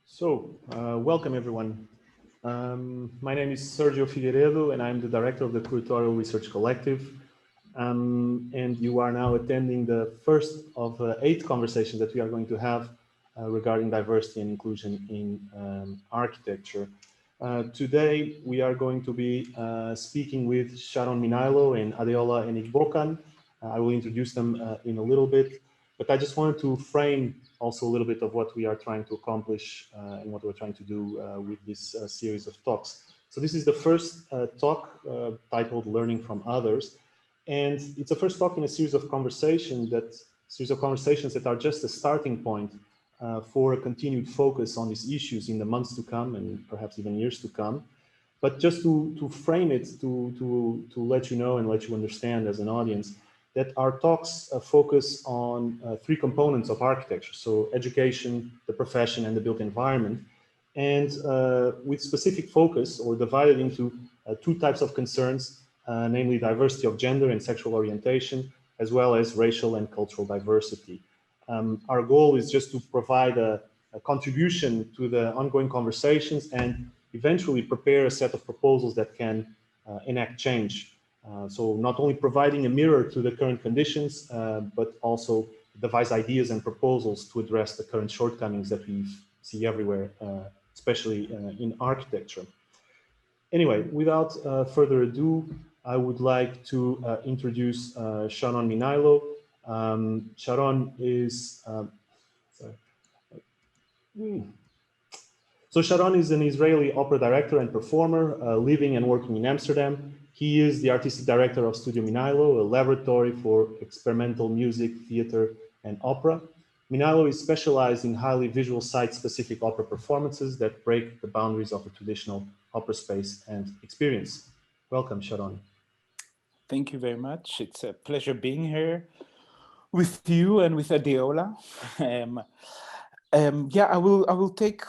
Welcome everyone. My name is Sergio Figueiredo, and I'm the director of the Curatorial Research Collective. And you are now attending the first of 8 conversations that we are going to have regarding diversity and inclusion in architecture. Today, we are going to be speaking with Sjaron Minailo and Adeola Enigbokan. I will introduce them in a little bit, but I just wanted to frame also a little bit of what we are trying to accomplish and what we're trying to do with this series of talks. So this is the first talk titled Learning from Others. And it's a first talk in a series of conversations that are just a starting point for a continued focus on these issues in the months to come and perhaps even years to come. But just to frame it, to let you know and let you understand as an audience that our talks focus on 3 components of architecture. So education, the profession, and the built environment. And with specific focus or divided into 2 types of concerns, namely diversity of gender and sexual orientation, as well as racial and cultural diversity. Our goal is just to provide a contribution to the ongoing conversations and eventually prepare a set of proposals that can enact change. So not only providing a mirror to the current conditions, but also devise ideas and proposals to address the current shortcomings that we see everywhere, especially in architecture. Anyway, without further ado, I would like to introduce Sjaron Minailo. Sjaron is, sorry. So Sjaron is an Israeli opera director and performer living and working in Amsterdam. He is the artistic director of Studio Minailo, a laboratory for experimental music, theater, and opera. Minailo is specialized in highly visual site-specific opera performances that break the boundaries of a traditional opera space and experience. Welcome, Sjaron. Thank you very much. It's a pleasure being here with you and with Adeola. Yeah, I will take,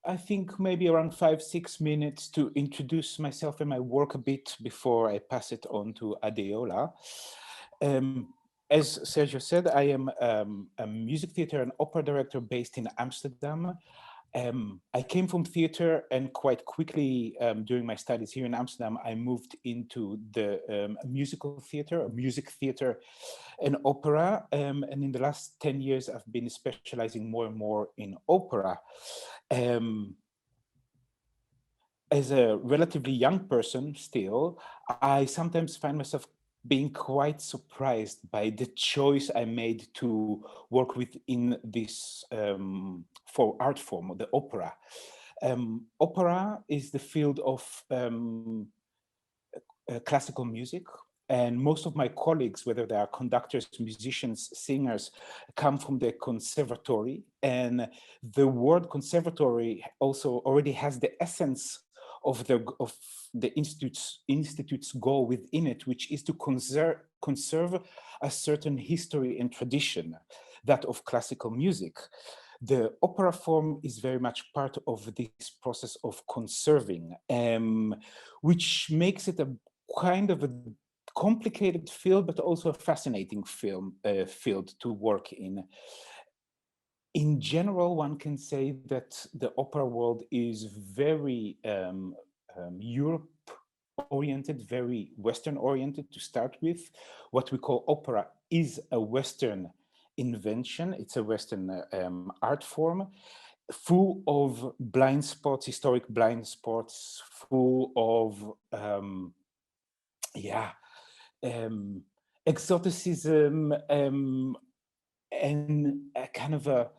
I think, maybe around 5-6 minutes to introduce myself and my work a bit before I pass it on to Adeola. As Sergio said, I am a music theater and opera director based in Amsterdam. I came from theater, and quite quickly during my studies here in Amsterdam, I moved into the musical theater, music theater and opera. And in the last 10 years, I've been specializing more and more in opera. As a relatively young person still, I sometimes find myself being quite surprised by the choice I made to work within this for art form, the opera. Opera is the field of classical music, and most of my colleagues, whether they are conductors, musicians, singers, come from the conservatory. And the word conservatory also already has the essence of the institute's goal within it, which is to conserve a certain history and tradition, that of classical music. The opera form is very much part of this process of conserving, which makes it a kind of a complicated field, but also a fascinating field to work in. In general, one can say that the opera world is very Europe-oriented, very Western-oriented to start with. What we call opera is a Western invention. It's a Western art form, full of blind spots, historic blind spots, full of exoticism and a kind of a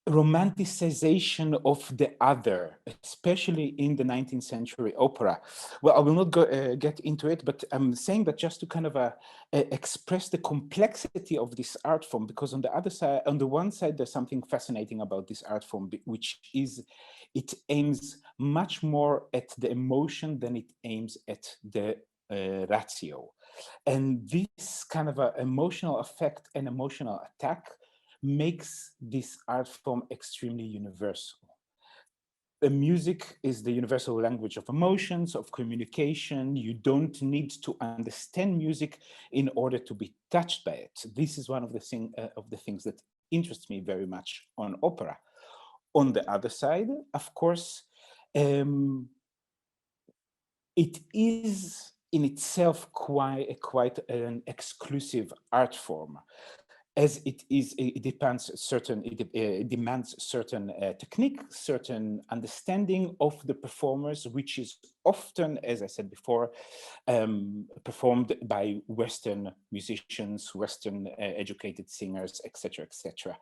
romanticization of the other, especially in the 19th century opera. Well, I will not get into it, but I'm saying that just to kind of express the complexity of this art form, because on the other side, on the one side, there's something fascinating about this art form, which is it aims much more at the emotion than it aims at the ratio. And this kind of a emotional effect and emotional attack makes this art form extremely universal. The music is the universal language of emotions, of communication. You don't need to understand music in order to be touched by it. This is one of the things that interests me very much on opera. On the other side, of course, it is in itself quite an exclusive art form, as it demands certain technique, certain understanding of the performers, which is often, as I said before, performed by Western musicians, Western educated singers, etc., etc.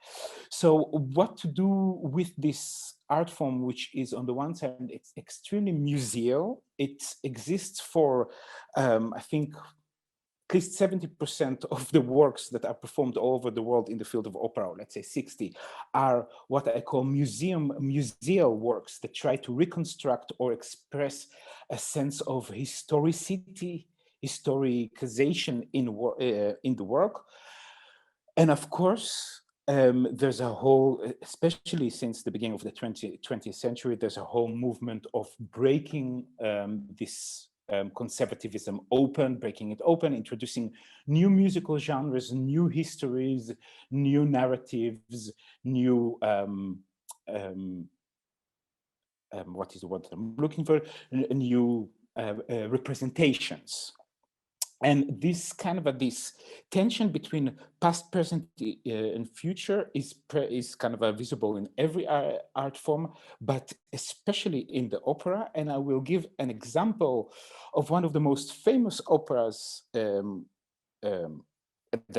So what to do with this art form, which is on the one side, it's extremely museal. It exists for, I think, at least 70% of the works that are performed all over the world in the field of opera, or let's say 60, are what I call museal works that try to reconstruct or express a sense of historicity, historicization in the work. And of course, there's a whole, especially since the beginning of the 20th century, there's a whole movement of breaking this conservatism open, breaking it open, introducing new musical genres, new histories, new narratives, new, what is the word I'm looking for? New representations. And this kind of this tension between past, present, and future is kind of visible in every art form, but especially in the opera. And I will give an example of one of the most famous operas that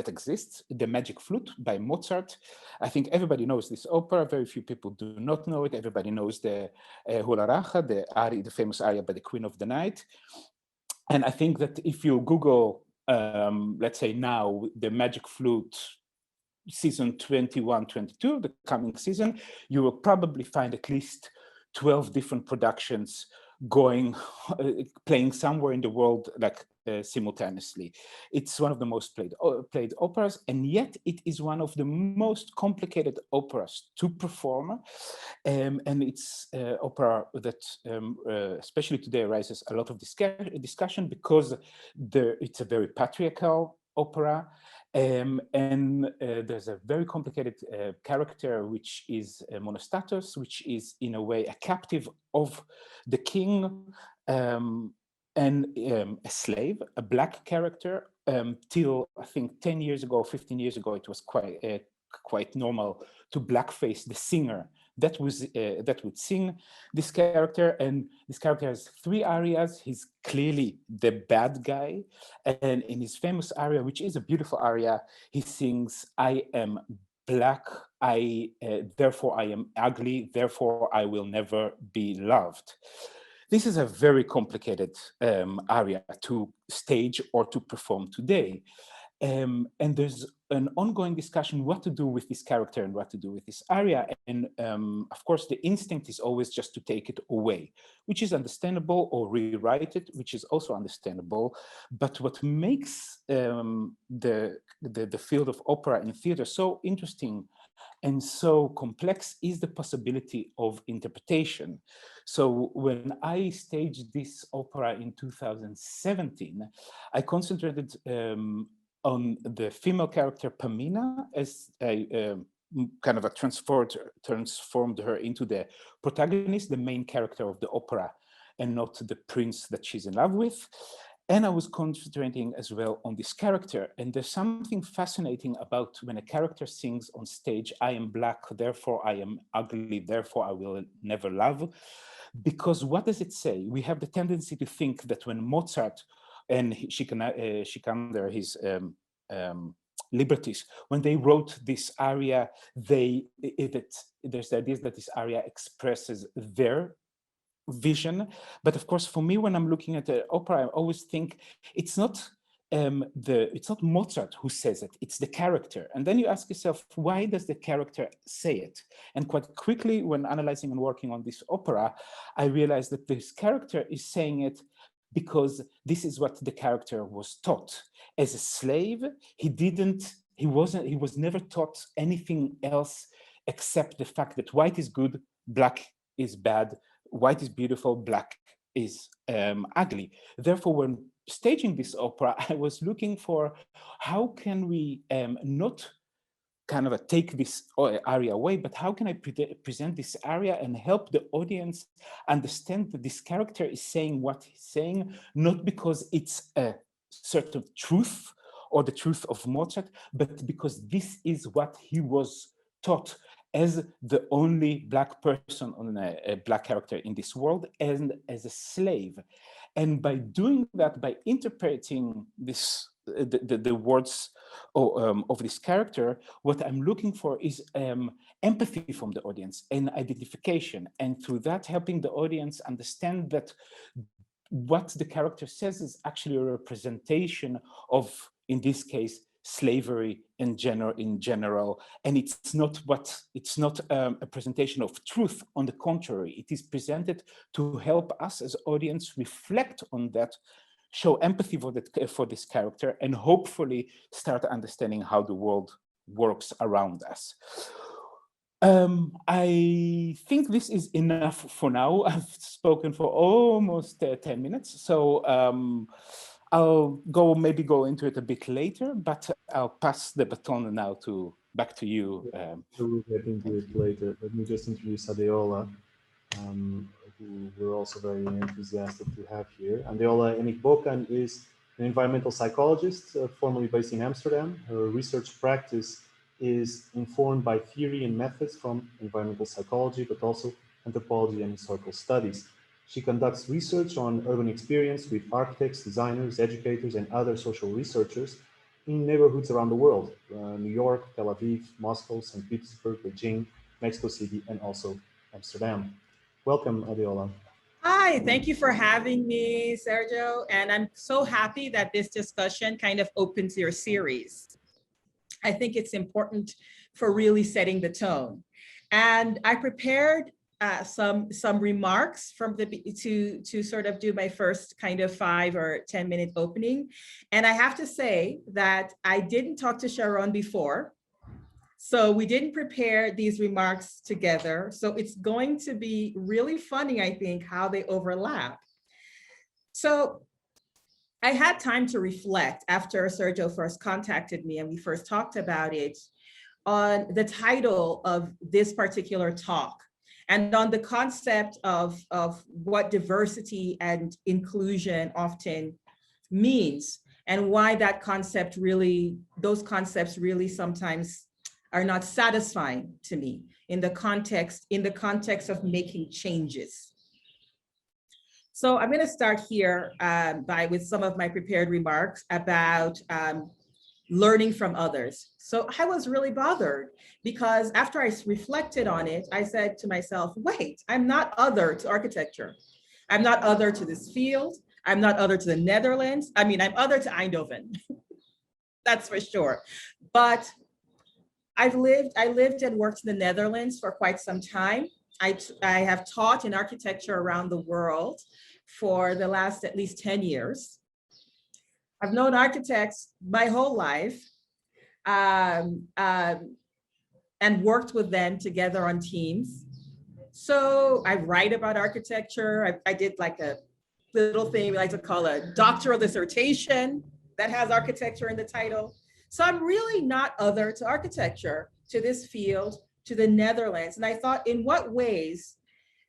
exists, The Magic Flute by Mozart. I think everybody knows this opera. Very few people do not know it. Everybody knows the Hula Raja, the famous aria by the Queen of the Night. And I think that if you Google, let's say now, the Magic Flute season 21, 22, the coming season, you will probably find at least 12 different productions going, playing somewhere in the world, like simultaneously. It's one of the most played operas, and yet it is one of the most complicated operas to perform. And it's opera that, especially today, raises a lot of discussion because it's a very patriarchal opera. And there's a very complicated character, which is Monostatos, which is in a way a captive of the king, and a slave, a black character. Till I think 10 years ago, 15 years ago, it was quite normal to blackface the singer that would sing this character. And this character has 3 arias. He's clearly the bad guy. And in his famous aria, which is a beautiful aria, he sings, "I am black, therefore I am ugly, therefore I will never be loved." This is a very complicated aria to stage or to perform today. And there's an ongoing discussion what to do with this character and what to do with this aria. And of course, the instinct is always just to take it away, which is understandable, or rewrite it, which is also understandable. But what makes the field of opera and theater so interesting and so complex is the possibility of interpretation. So when I staged this opera in 2017, I concentrated on the female character Pamina, as I kind of transformed her into the protagonist, the main character of the opera, and not the prince that she's in love with. And I was concentrating as well on this character. And there's something fascinating about when a character sings on stage, "I am black, therefore I am ugly, therefore I will never love." Because what does it say? We have the tendency to think that when Mozart and Sikander, his liberties, when they wrote this aria, there's the idea that this aria expresses their vision. But of course, for me, when I'm looking at the opera, I always think it's not Mozart who says it, it's the character. And then you ask yourself, why does the character say it? And quite quickly, when analyzing and working on this opera, I realized that this character is saying it because this is what the character was taught. As a slave, he was never taught anything else except the fact that white is good, black is bad, white is beautiful, black is ugly. Therefore, when staging this opera, I was looking for how can we not kind of take this area away, but how can I present this area and help the audience understand that this character is saying what he's saying, not because it's a certain truth or the truth of Mozart, but because this is what he was taught as the only Black person, on a Black character in this world, and as a slave. And by doing that, by interpreting this, the words of this character, what I'm looking for is empathy from the audience and identification. And through that, helping the audience understand that what the character says is actually a representation of, in this case, slavery in general, and it's not a presentation of truth. On the contrary, it is presented to help us as audience reflect on that, show empathy for this character, and hopefully start understanding how the world works around us. I think this is enough for now. I've spoken for almost 10 minutes, so I'll maybe go into it a bit later, but I'll pass the baton now back to you. We'll get into it later. Let me just introduce Adeola, who we're also very enthusiastic to have here. Adeola Enigbokan is an environmental psychologist, formerly based in Amsterdam. Her research practice is informed by theory and methods from environmental psychology, but also anthropology and historical studies. She conducts research on urban experience with architects, designers, educators, and other social researchers in neighborhoods around the world, New York, Tel Aviv, Moscow, St. Petersburg, Beijing, Mexico City, and also Amsterdam. Welcome, Adeola. Hi, thank you for having me, Sergio. And I'm so happy that this discussion kind of opens your series. I think it's important for really setting the tone. And I prepared some remarks to sort of do my first kind of 5 or 10 minute opening. And I have to say that I didn't talk to Sjaron before. So we didn't prepare these remarks together. So it's going to be really funny, I think, how they overlap. So I had time to reflect after Sergio first contacted me and we first talked about it on the title of this particular talk and on the concept of what diversity and inclusion often means and why those concepts really sometimes are not satisfying to me in the context of making changes. So I'm going to start here with some of my prepared remarks about learning from others. So I was really bothered because after I reflected on it, I said to myself, wait, I'm not other to architecture. I'm not other to this field. I'm not other to the Netherlands. I mean, I'm other to Eindhoven. That's for sure. But I lived and worked in the Netherlands for quite some time. I have taught in architecture around the world for the last at least 10 years. I've known architects my whole life and worked with them together on teams. So I write about architecture. I did like a little thing we like to call a doctoral dissertation that has architecture in the title. So I'm really not other to architecture, to this field, to the Netherlands. And I thought, in what ways?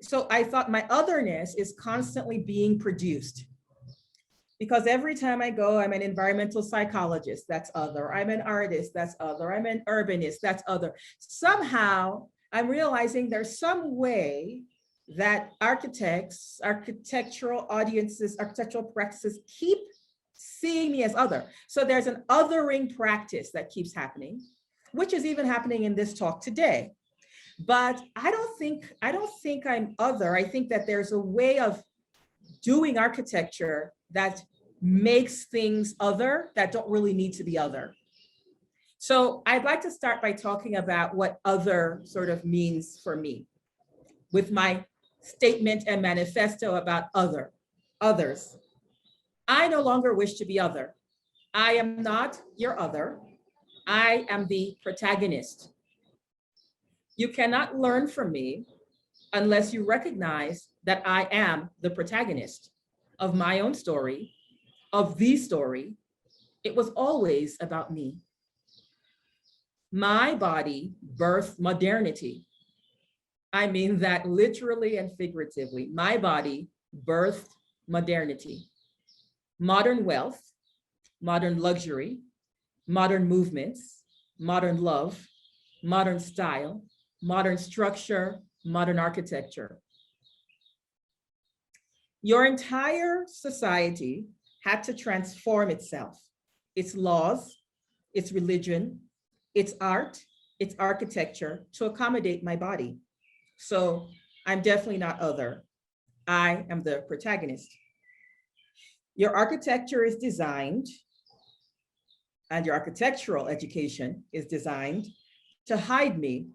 So I thought my otherness is constantly being produced. Because every time I go, I'm an environmental psychologist, that's other. I'm an artist, that's other. I'm an urbanist, that's other. Somehow, I'm realizing there's some way that architects, architectural audiences, architectural practices keep seeing me as other. So there's an othering practice that keeps happening, which is even happening in this talk today. But I don't think I'm other. I think that there's a way of doing architecture that makes things other that don't really need to be other. So I'd like to start by talking about what other sort of means for me with my statement and manifesto about others. I no longer wish to be other. I am not your other. I am the protagonist. You cannot learn from me unless you recognize that I am the protagonist of my own story, of the story. It was always about me. My body birthed modernity. I mean that literally and figuratively. My body birthed modernity. Modern wealth, modern luxury, modern movements, modern love, modern style, modern structure, modern architecture. Your entire society had to transform itself, its laws, its religion, its art, its architecture to accommodate my body. So I'm definitely not other. I am the protagonist. Your architecture is designed, and your architectural education is designed to hide me,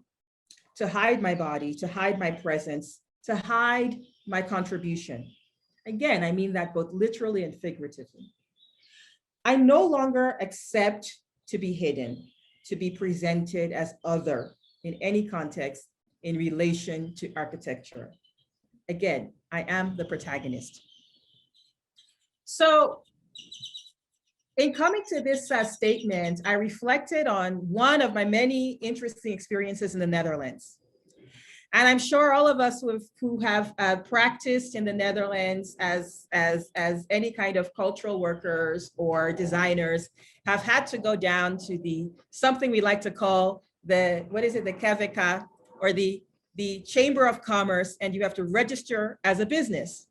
to hide my body, to hide my presence, to hide my contribution. Again, I mean that both literally and figuratively. I no longer accept to be hidden, to be presented as other in any context in relation to architecture. Again, I am the protagonist. So in coming to this statement, I reflected on one of my many interesting experiences in the Netherlands. And I'm sure all of us who have practiced in the Netherlands as any kind of cultural workers or designers have had to go down to something we like to call the KVK, or the Chamber of Commerce, and you have to register as a business.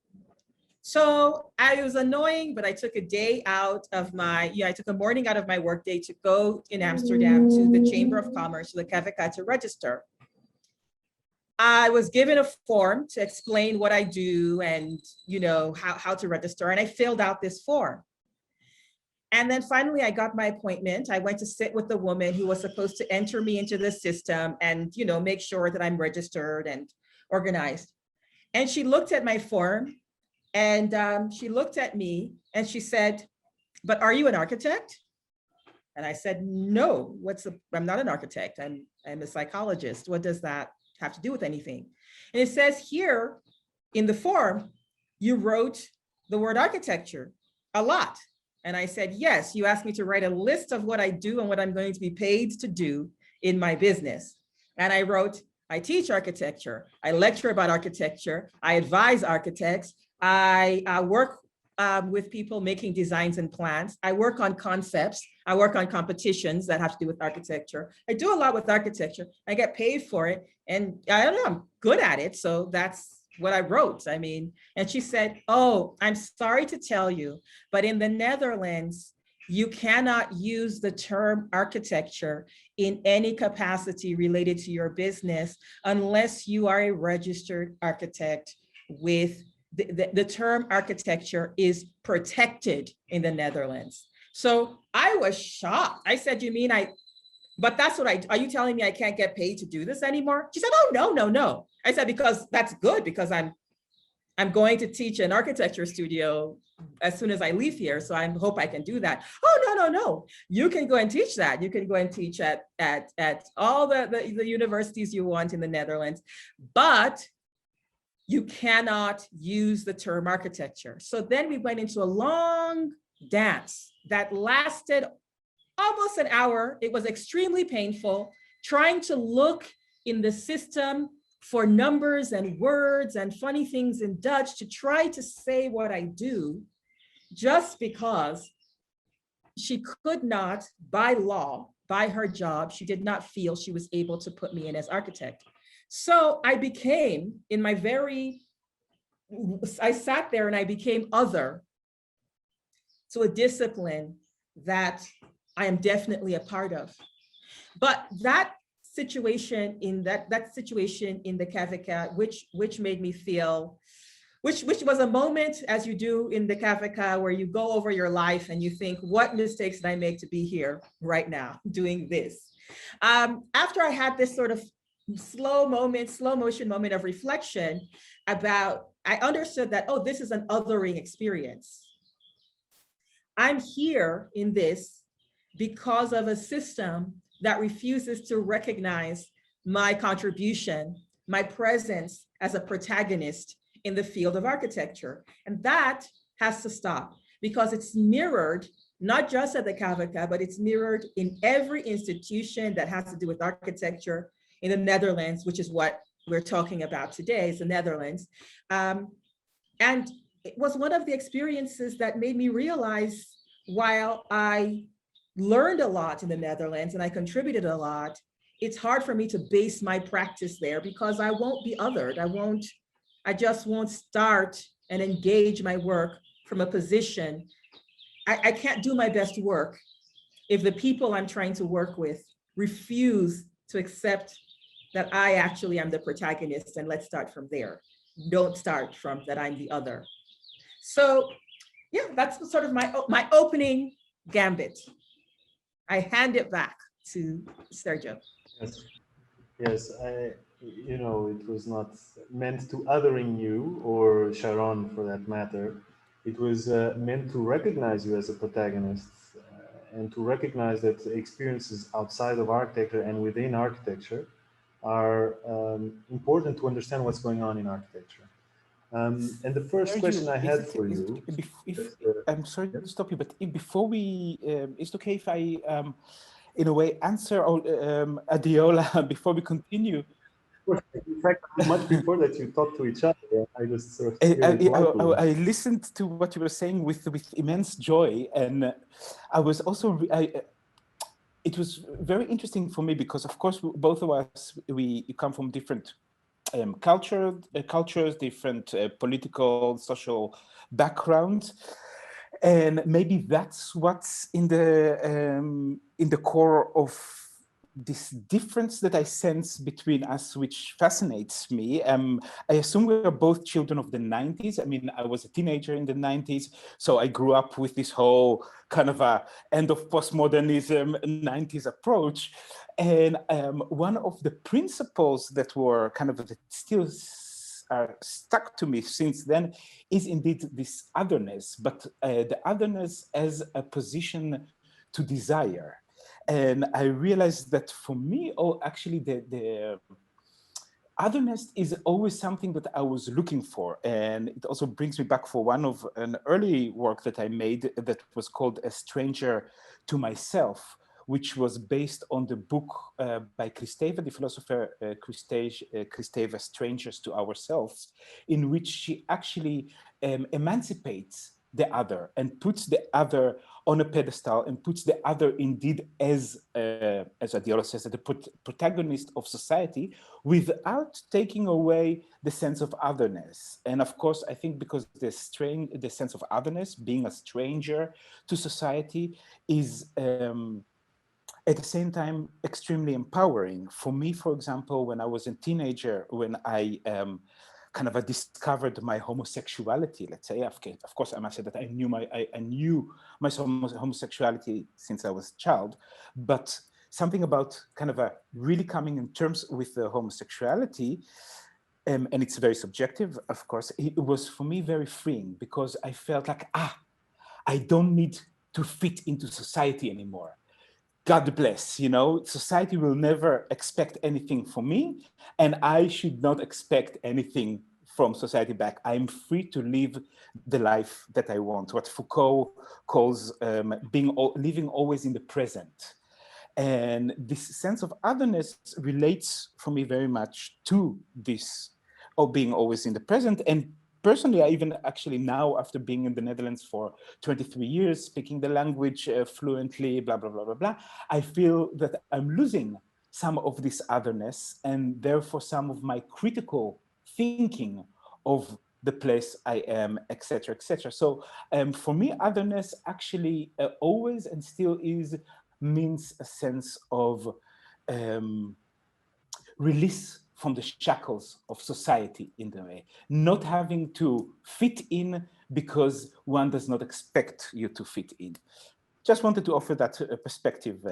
So it was annoying, but I took a day out of I took a morning out of my workday to go in Amsterdam to the Chamber of Commerce, to the KVK, to register. I was given a form to explain what I do and how to register, and I filled out this form. And then finally I got my appointment. I went to sit with the woman who was supposed to enter me into the system and make sure that I'm registered and organized. And she looked at my form, and she looked at me and she said, "But are you an architect?" And I said, "No, I'm not an architect. I'm a psychologist. What does that have to do with anything?" And it says here in the form, you wrote the word architecture a lot. And I said, "Yes, you asked me to write a list of what I do and what I'm going to be paid to do in my business." And I wrote, "I teach architecture. I lecture about architecture. I advise architects. I work with people making designs and plans. I work on concepts. I work on competitions that have to do with architecture. I do a lot with architecture. I get paid for it. And I don't know, I'm good at it. So that's what I wrote." I mean, and she said, "Oh, I'm sorry to tell you, but in the Netherlands, you cannot use the term architecture in any capacity related to your business unless you are a registered architect with the term architecture is protected in the Netherlands." So I was shocked. I said, "You mean but that's what are you telling me I can't get paid to do this anymore?" She said, "Oh, no. I said, "Because that's good, because I'm going to teach an architecture studio as soon as I leave here. So I hope I can do that." "Oh, no. You can go and teach that. You can go and teach at all the universities you want in the Netherlands, but you cannot use the term architecture." So then we went into a long dance that lasted almost an hour. It was extremely painful, trying to look in the system for numbers and words and funny things in Dutch to try to say what I do, just because she could not, by law, by her job, she did not feel she was able to put me in as architect. So I sat there and I became other to a discipline that I am definitely a part of. But that situation in that situation in the KVK, which made me feel, which was a moment, as you do in the KVK, where you go over your life and you think, what mistakes did I make to be here right now doing this? After I had this sort of slow motion moment of reflection about, I understood that, oh, this is an othering experience. I'm here in this because of a system that refuses to recognize my contribution, my presence as a protagonist in the field of architecture. And that has to stop, because it's mirrored not just at the KVK, but it's mirrored in every institution that has to do with architecture in the Netherlands, which is what we're talking about today, is the Netherlands. And it was one of the experiences that made me realize, while I learned a lot in the Netherlands and I contributed a lot, it's hard for me to base my practice there because I won't be othered. I just won't start and engage my work from a position. I can't do my best work if the people I'm trying to work with refuse to accept that I actually am the protagonist, and let's start from there. Don't start from that I'm the other. So yeah, that's sort of my opening gambit. I hand it back to Sergio. Yes, yes. It was not meant to othering you or Sjaron for that matter. It was meant to recognize you as a protagonist and to recognize that experiences outside of architecture and within architecture are important to understand what's going on in architecture. And the first question I had for you. I'm sorry to stop you, but before we, is it okay if I, in a way, answer Adeola before we continue? In fact, much before that, you talked to each other. I just sort of I listened to what you were saying with immense joy, and I was also it was very interesting for me because, of course, both of us we come from different cultures, different political, social backgrounds, and maybe that's what's in the core of this difference that I sense between us, which fascinates me. I assume we are both children of the 90s. I mean, I was a teenager in the 90s, so I grew up with this whole kind of a end of postmodernism 90s approach. And one of the principles that were kind of that still are stuck to me since then is indeed this otherness, but the otherness as a position to desire. And I realized that for me, actually the otherness is always something that I was looking for. And it also brings me back for an early work that I made that was called A Stranger to Myself, which was based on the book by Kristeva, the philosopher Kristeva, Strangers to Ourselves, in which she actually emancipates the other and puts the other on a pedestal and puts the other indeed as Adeola says, the protagonist of society without taking away the sense of otherness. And of course, I think because the sense of otherness, being a stranger to society, is at the same time extremely empowering. For me, for example, when I was a teenager, when I kind of discovered my homosexuality, let's say, of course, I must say that I knew my homosexuality since I was a child, but something about kind of really coming in terms with the homosexuality, and it's very subjective, of course, it was for me very freeing because I felt like, I don't need to fit into society anymore. God bless, society will never expect anything from me, and I should not expect anything from society back. I'm free to live the life that I want, what Foucault calls living always in the present. And this sense of otherness relates for me very much to this of being always in the present. And personally, I even actually now, after being in the Netherlands for 23 years, speaking the language fluently, blah, blah, blah, blah, blah, I feel that I'm losing some of this otherness and therefore some of my critical thinking of the place I am, etc., etc. So for me, otherness actually always and still means a sense of release from the shackles of society in the way, not having to fit in because one does not expect you to fit in. Just wanted to offer that perspective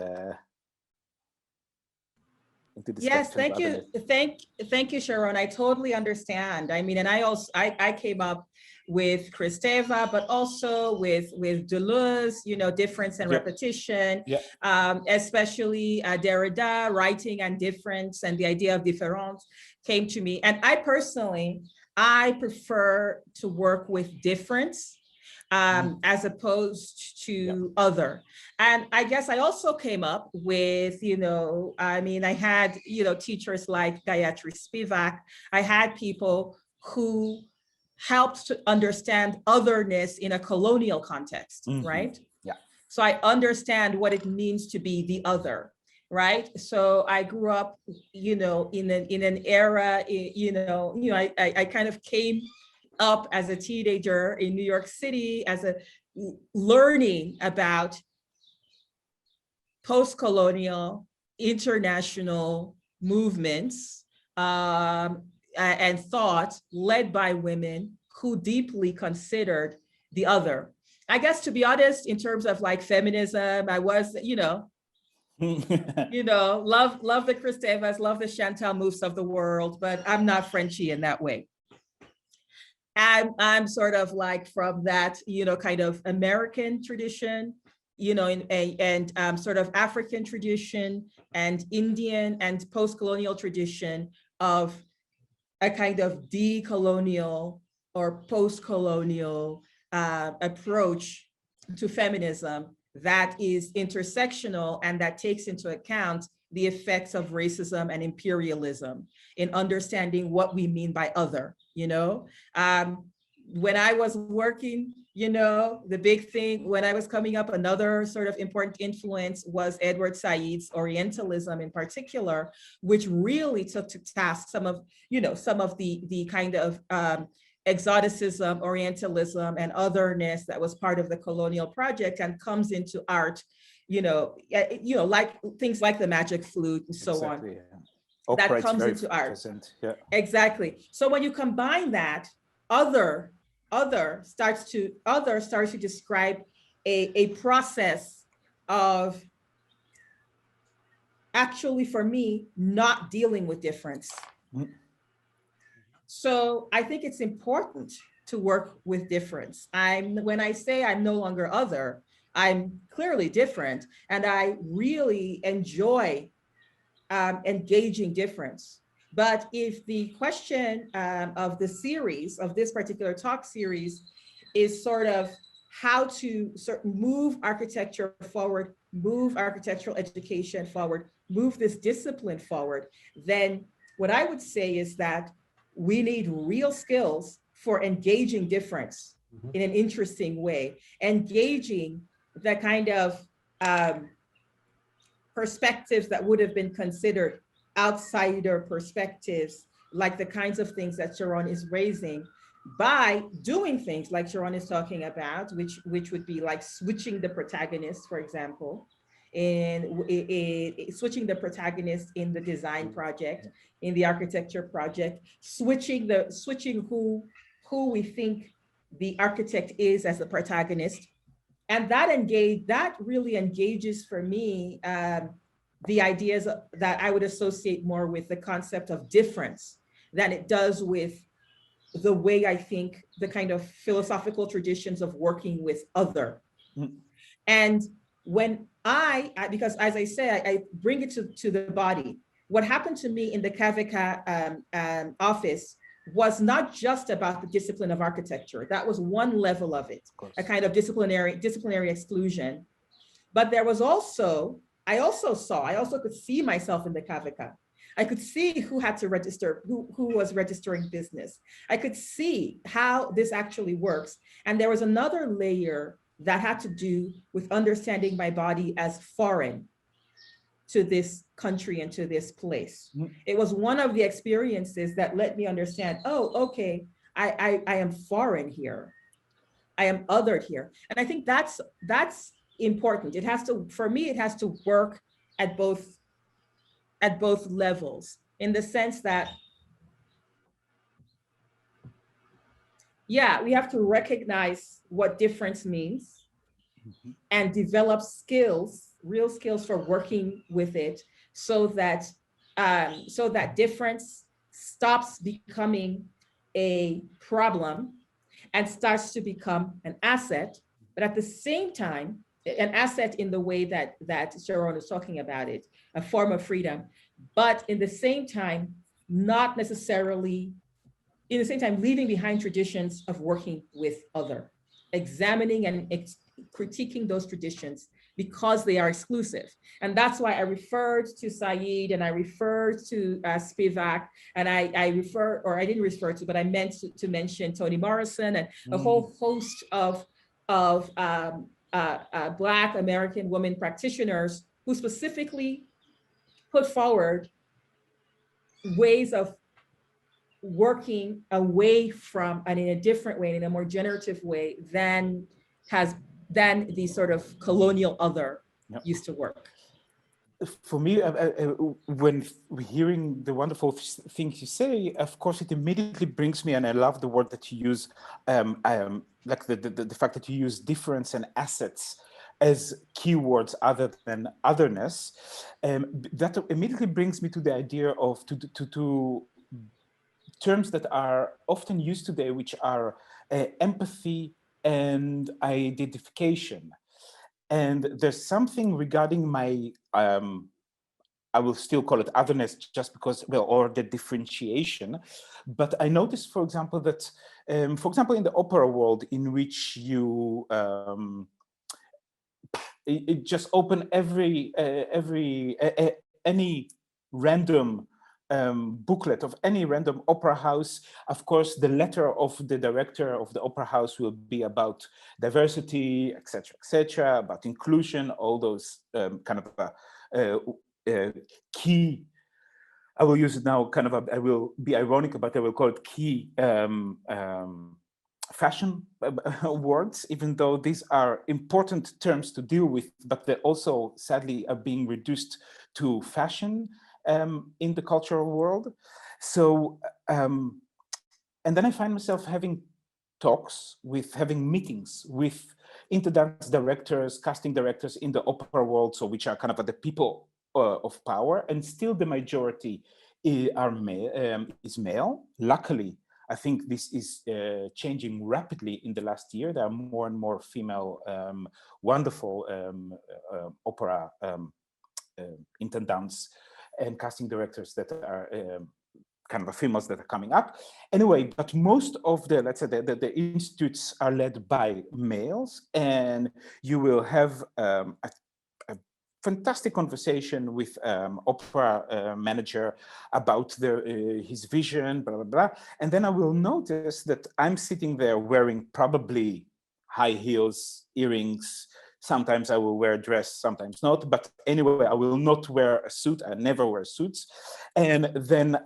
into the yes, thank you. Thank you, Sjaron. I totally understand. I mean, and I came up with Kristeva, but also with Deleuze, difference and repetition, especially Derrida, writing and difference, and the idea of différence came to me. And I personally, I prefer to work with difference as opposed to other. And I guess I also came up with, I had, teachers like Gayatri Spivak. I had people who helped to understand otherness in a colonial context, right? Yeah. So I understand what it means to be the other, right? So I grew up, in an era, I kind of came up as a teenager in New York City as a learning about post-colonial international movements and thought led by women who deeply considered the other. I guess, to be honest, in terms of like feminism, I was, love the Kristevas, love the Chantal Mouffe of the world, but I'm not Frenchy in that way. I'm sort of like from that, kind of American tradition, and sort of African tradition and Indian and post-colonial tradition of a kind of decolonial or post-colonial approach to feminism that is intersectional and that takes into account the effects of racism and imperialism in understanding what we mean by other, when I was working, the big thing when I was coming up, another sort of important influence was Edward Said's Orientalism in particular, which really took to task some of the kind of exoticism, Orientalism, and otherness that was part of the colonial project and comes into art, like things like the magic flute and so on. Yeah. That comes into art. Yeah. Exactly. So when you combine that, other starts to describe a process of actually, for me, not dealing with difference. So I think it's important to work with difference. When I say I'm no longer other, I'm clearly different, and I really enjoy engaging difference. But if the question of the series, of this particular talk series, is sort of how to move architecture forward, move architectural education forward, move this discipline forward, then what I would say is that we need real skills for engaging difference in an interesting way, engaging the kind of perspectives that would have been considered outsider perspectives, like the kinds of things that Sjaron is raising, by doing things like Sjaron is talking about, which would be like switching the protagonist, for example, in switching the protagonist in the design project, in the architecture project, switching who we think the architect is as the protagonist. And that really engages for me the ideas that I would associate more with the concept of difference than it does with the way I think the kind of philosophical traditions of working with other. And when because as I say, I bring it to the body. What happened to me in the KVK office was not just about the discipline of architecture. That was one level of it, a kind of disciplinary exclusion. But there was also, I also could see myself in the KVK. I could see who had to register, who was registering business. I could see how this actually works. And there was another layer that had to do with understanding my body as foreign to this country and to this place. It was one of the experiences that let me understand, oh, okay, I am foreign here. I am othered here. And I think that's important. It has to, for me, it has to work at both levels, in the sense that, yeah, we have to recognize what difference means and develop skills, real skills for working with it, so that difference stops becoming a problem and starts to become an asset, but at the same time, an asset in the way that Sjaron is talking about it, a form of freedom, but in the same time, not necessarily, in the same time, leaving behind traditions of working with other. examining and critiquing those traditions because they are exclusive. And that's why I referred to Syed and I referred to Spivak, and I didn't refer to, but I meant to mention Toni Morrison and a whole host of Black American women practitioners who specifically put forward ways of working away from and in a different way, in a more generative way than the sort of colonial other used to work. For me, when hearing the wonderful things you say, of course, it immediately brings me, and I love the word that you use, like the fact that you use difference and assets as keywords other than otherness. That immediately brings me to the idea of to terms that are often used today, which are empathy and identification. And there's something regarding my, I will still call it otherness just because, well, or the differentiation. But I noticed, for example, that, for example, in the opera world, in which you, it just open any random booklet of any random opera house. Of course, the letter of the director of the opera house will be about diversity, etc., about inclusion, all those kind of key, I will use it now, kind of, I will be ironic, but I will call it key fashion words, even though these are important terms to deal with, but they also sadly are being reduced to fashion in the cultural world. So, and then I find myself having talks having meetings with interdance directors, casting directors in the opera world, so which are kind of the people of power, and still the majority is male. Luckily, I think this is changing rapidly in the last year. There are more and more female, wonderful opera intendants and casting directors that are kind of females that are coming up. Anyway, but most of the, let's say, the institutes are led by males, and you will have a fantastic conversation with opera manager about his vision, blah, blah, blah. And then I will notice that I'm sitting there wearing probably high heels, earrings. Sometimes I will wear a dress, sometimes not. But anyway, I will not wear a suit. I never wear suits. And then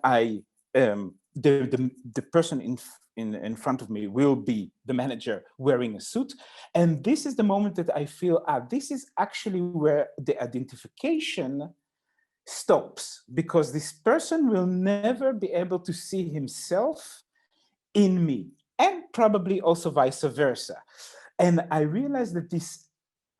the person in front of me will be the manager wearing a suit. And this is the moment that I feel, this is actually where the identification stops, because this person will never be able to see himself in me, and probably also vice versa. And I realized that this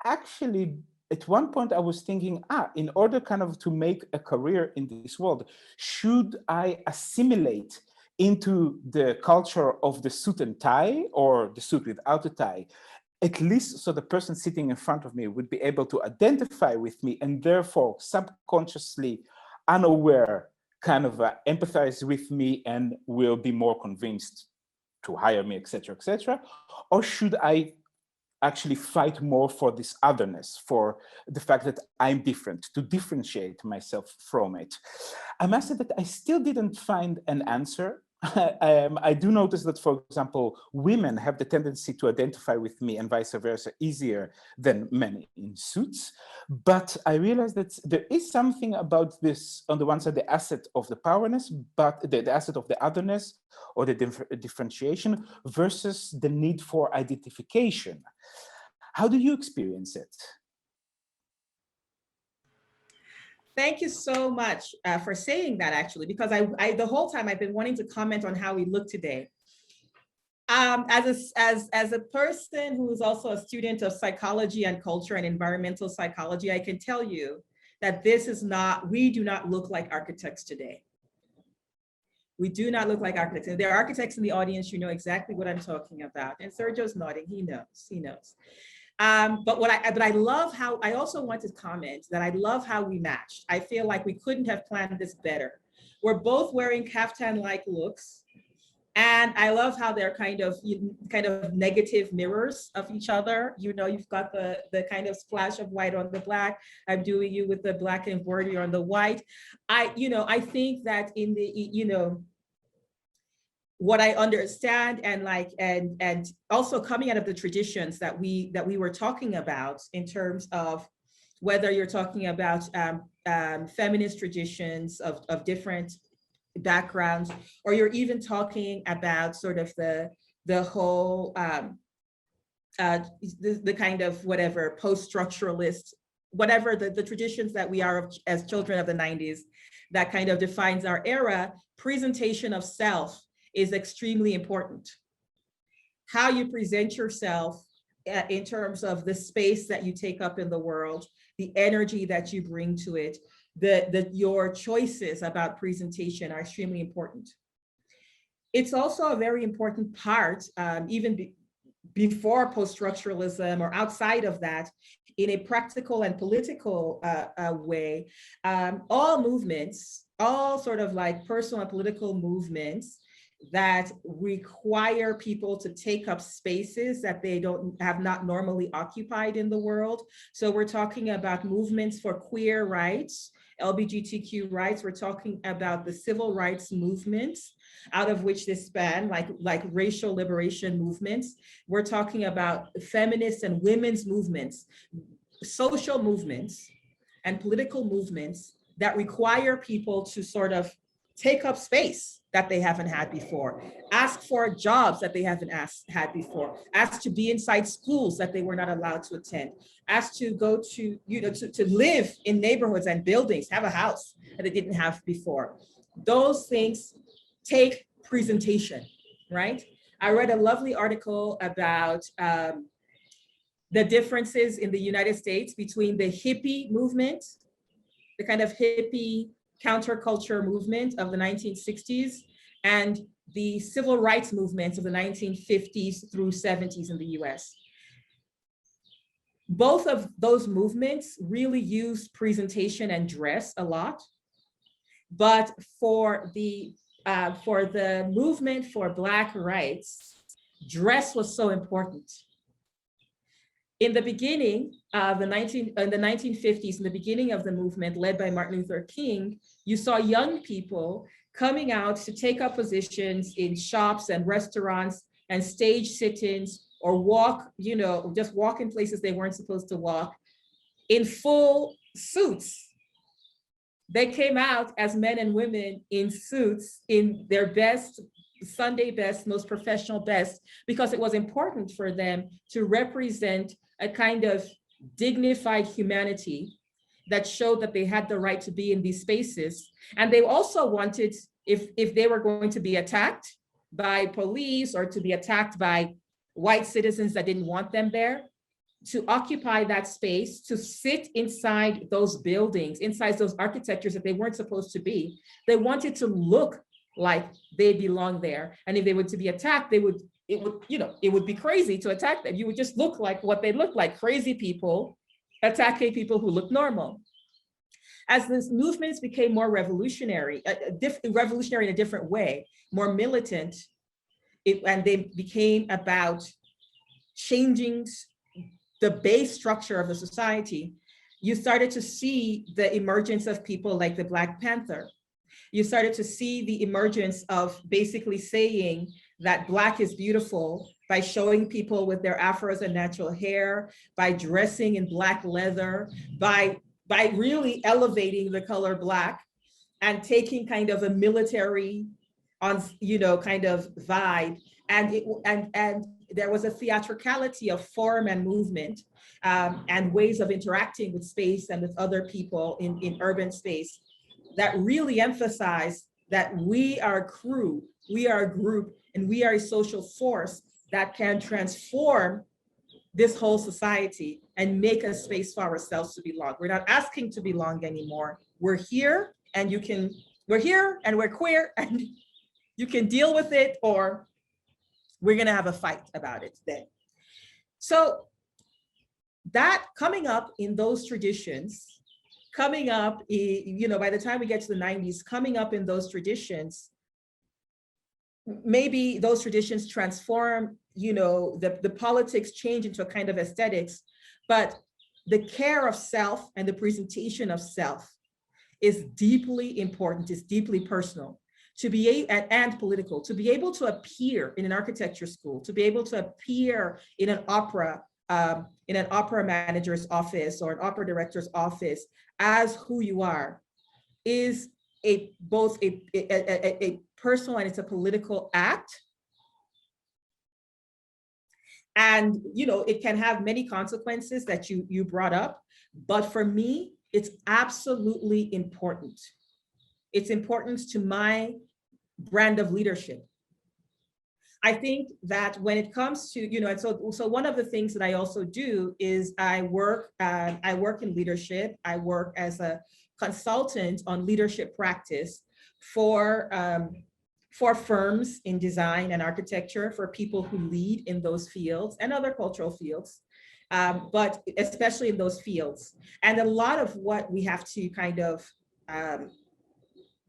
actually, at one point I was thinking, in order kind of to make a career in this world, should I assimilate into the culture of the suit and tie, or the suit without a tie, at least so the person sitting in front of me would be able to identify with me, and therefore subconsciously, unaware, kind of empathize with me and will be more convinced to hire me, etc., etc. Or should I actually fight more for this otherness, for the fact that I'm different, to differentiate myself from it? I must say that I still didn't find an answer. I do notice that, for example, women have the tendency to identify with me and vice versa easier than men in suits. But I realized that there is something about this, on the one side, the asset of the powerness, but the asset of the otherness, or the differentiation, versus the need for identification. How do you experience it? Thank you so much for saying that, actually, because I the whole time I've been wanting to comment on how we look today. As a person who is also a student of psychology and culture and environmental psychology, I can tell you that we do not look like architects today. We do not look like architects. And there are architects in the audience, you know exactly what I'm talking about. And Sergio's nodding, he knows. But I love how, I also want to comment that I love how we matched. I feel like we couldn't have planned this better. We're both wearing kaftan-like looks, And I love how they're kind of negative mirrors of each other. You know, you've got the kind of splash of white on the black. I'm doing you with the black embroidery on the white. I think that in the, what I understand and also coming out of the traditions that we were talking about in terms of whether you're talking about feminist traditions of different backgrounds, or you're even talking about sort of the whole the kind of whatever post-structuralist, whatever the traditions that we are as children of the 90s that kind of defines our era. Presentation of self is extremely important. How you present yourself in terms of the space that you take up in the world, the energy that you bring to it, your choices about presentation are extremely important. It's also a very important part, even before post-structuralism or outside of that, in a practical and political way. All movements, all sort of like personal and political movements that require people to take up spaces that they have not normally occupied in the world. So we're talking about movements for queer rights, LGBTQ rights. We're talking about the civil rights movements, out of which they span like racial liberation movements. We're talking about feminist and women's movements, social movements and political movements that require people to sort of take up space that they haven't had before, ask for jobs that they haven't had before, ask to be inside schools that they were not allowed to attend, ask to go to, to live in neighborhoods and buildings, have a house that they didn't have before. Those things take presentation, right? I read a lovely article about the differences in the United States between the hippie movement, the kind of hippie counterculture movement of the 1960s and the civil rights movements of the 1950s through 70s in the US. Both of those movements really used presentation and dress a lot, but for the movement for Black rights, dress was so important. In the beginning of in the 1950s, in the beginning of the movement led by Martin Luther King, you saw young people coming out to take up positions in shops and restaurants and stage sit-ins or walk, just walk in places they weren't supposed to walk in full suits. They came out as men and women in suits, in their best, Sunday best, most professional best, because it was important for them to represent a kind of dignified humanity that showed that they had the right to be in these spaces. And they also wanted, if they were going to be attacked by police or to be attacked by white citizens that didn't want them there, to occupy that space, to sit inside those buildings, inside those architectures that they weren't supposed to be. They wanted to look like they belong there. And if they were to be attacked, it would be crazy to attack them. You would just look like what they look like, crazy people attacking people who look normal. As these movements became more revolutionary, revolutionary in a different way, more militant, and they became about changing the base structure of the society, you started to see the emergence of people like the Black Panther. You started to see the emergence of basically saying that Black is beautiful by showing people with their afros and natural hair, by dressing in Black leather, by really elevating the color Black and taking kind of a military kind of vibe. And there was a theatricality of form and movement and ways of interacting with space and with other people in urban space that really emphasize that we are a crew, we are a group, and we are a social force that can transform this whole society and make a space for ourselves to belong. We're not asking to belong anymore. We're here and we're here and we're queer and you can deal with it, or we're gonna have a fight about it then. So that coming up in those traditions, coming up, by the time we get to the 90s, coming up in those traditions maybe those traditions transform, the politics change into a kind of aesthetics, but the care of self and the presentation of self is deeply important, is deeply personal, and political, to be able to appear in an architecture school, to be able to appear in an opera manager's office or an opera director's office as who you are, is both a personal and it's a political act. And it can have many consequences that you brought up, but for me, it's absolutely important. It's important to my brand of leadership. I think that when it comes to, and so one of the things that I also do is I work in leadership. I work as a consultant on leadership practice for firms in design and architecture, for people who lead in those fields and other cultural fields, but especially in those fields. And a lot of what we have to kind of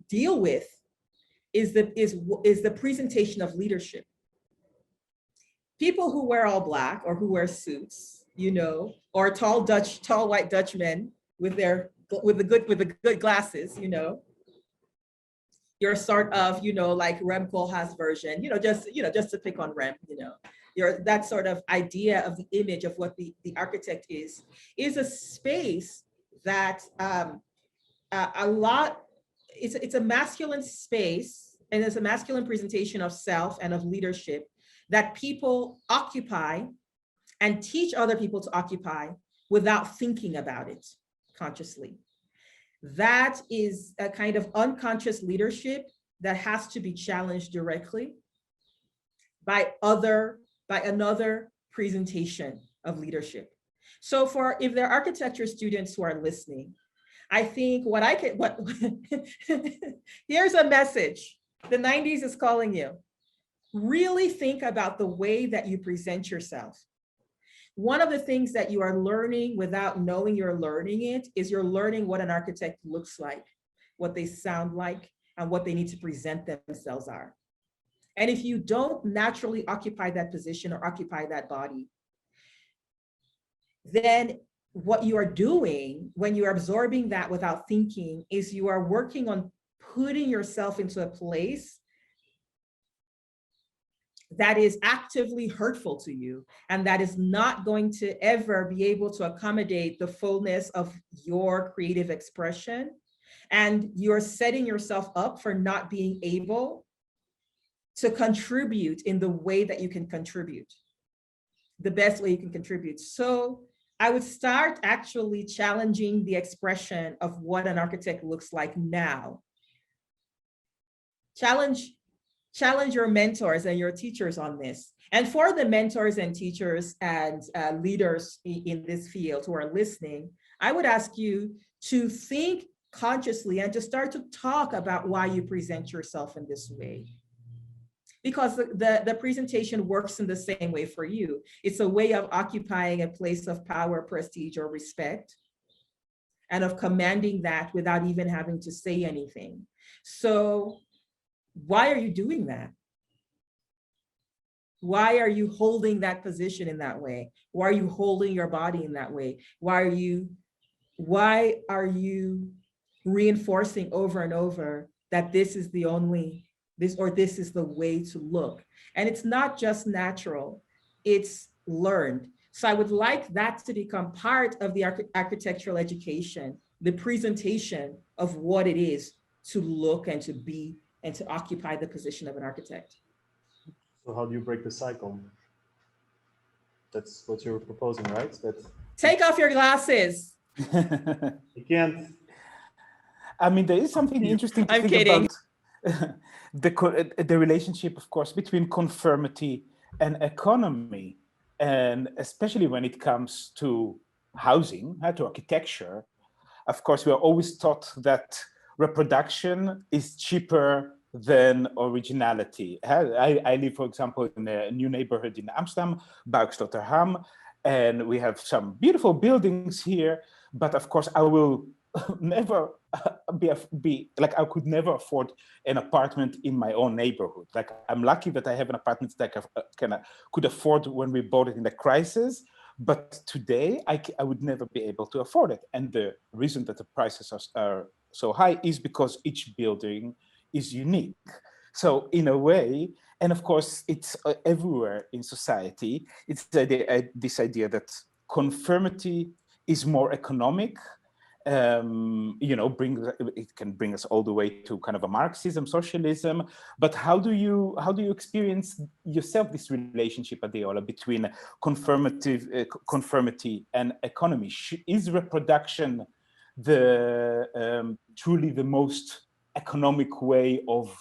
deal with is the presentation of leadership. People who wear all black or who wear suits, or tall white Dutchmen with the good glasses, you're sort of, like Rem Koolhaas version, just to pick on Rem, that sort of idea of the image of what the architect is a space that it's a masculine space, and it's a masculine presentation of self and of leadership that people occupy and teach other people to occupy without thinking about it consciously. That is a kind of unconscious leadership that has to be challenged directly by another presentation of leadership. So if there are architecture students who are listening, I think here's a message. The 90s is calling you. Really think about the way that you present yourself. One of the things that you are learning without knowing you're learning it is you're learning what an architect looks like, what they sound like, and what they need to present themselves are. And if you don't naturally occupy that position or occupy that body, then what you are doing when you're absorbing that without thinking is you are working on putting yourself into a place that is actively hurtful to you, and that is not going to ever be able to accommodate the fullness of your creative expression. And you're setting yourself up for not being able to contribute in the way that you can contribute, the best way you can contribute. So I would start actually challenging the expression of what an architect looks like now. Challenge your mentors and your teachers on this. And for the mentors and teachers and leaders in this field who are listening, I would ask you to think consciously and to start to talk about why you present yourself in this way. Because the presentation works in the same way for you. It's a way of occupying a place of power, prestige, or respect, and of commanding that without even having to say anything. So why are you doing that? Why are you holding that position in that way? Why are you holding your body in that way? Why are you reinforcing over and over that this is the only, this is the way to look? And it's not just natural, it's learned. So I would like that to become part of the architectural education, the presentation of what it is to look and to be and to occupy the position of an architect. So how do you break the cycle? That's what you're proposing, right? Take off your glasses. You can't. I mean, there is something interesting to think about the relationship, of course, between conformity and economy. And especially when it comes to housing, to architecture, of course, we are always taught that reproduction is cheaper than originality. I live, for example, in a new neighborhood in Amsterdam, Buikslotterham, and we have some beautiful buildings here. But of course, I will never be like, I could never afford an apartment in my own neighborhood. Like, I'm lucky that I have an apartment that I could afford when we bought it in the crisis. But today, I would never be able to afford it. And the reason that the prices are so high is because each building is unique. So in a way, and of course, it's everywhere in society, it's this idea that conformity is more economic. It can bring us all the way to kind of a Marxism, socialism. But how do you experience yourself this relationship, Adeola, between conformity and economy? Is reproduction truly the most economic way of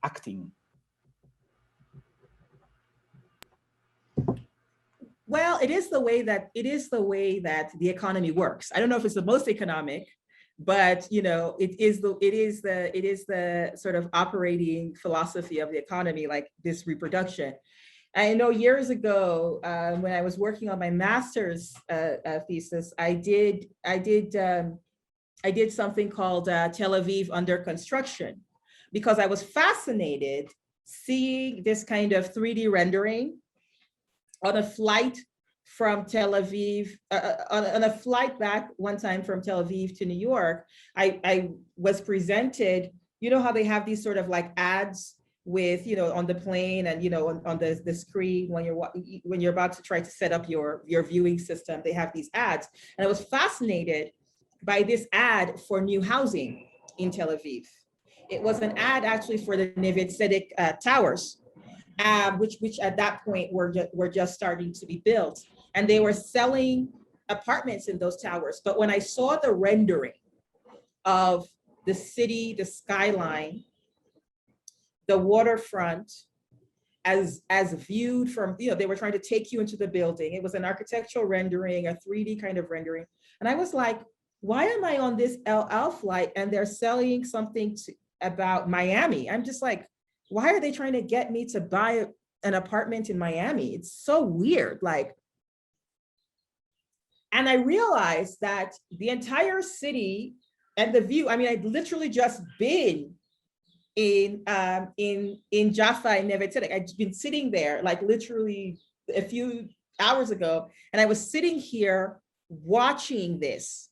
acting? Well, it is the way that the economy works. I don't know if it's the most economic, but it is the sort of operating philosophy of the economy, like this reproduction. I know years ago, when I was working on my master's thesis, I did something called Tel Aviv Under Construction, because I was fascinated seeing this kind of 3D rendering on a flight from Tel Aviv, on a flight back one time from Tel Aviv to New York. I was presented, how they have these sort of like ads with, on the plane and, on the screen when you're about to try to set up your viewing system, they have these ads. And I was fascinated by this ad for new housing in Tel Aviv. It was an ad actually for the Neve Tzedek towers, which at that point were just starting to be built. And they were selling apartments in those towers. But when I saw the rendering of the city, the skyline, the waterfront, as viewed from, they were trying to take you into the building. It was an architectural rendering, a 3D kind of rendering. And I was like, why am I on this El Al flight and they're selling something about Miami? I'm just like, why are they trying to get me to buy an apartment in Miami? It's so weird. And I realized that the entire city and the view, I mean, I'd literally just been in Jaffa and Neve Tzedek. I'd been sitting there like literally a few hours ago, and I was sitting here watching this,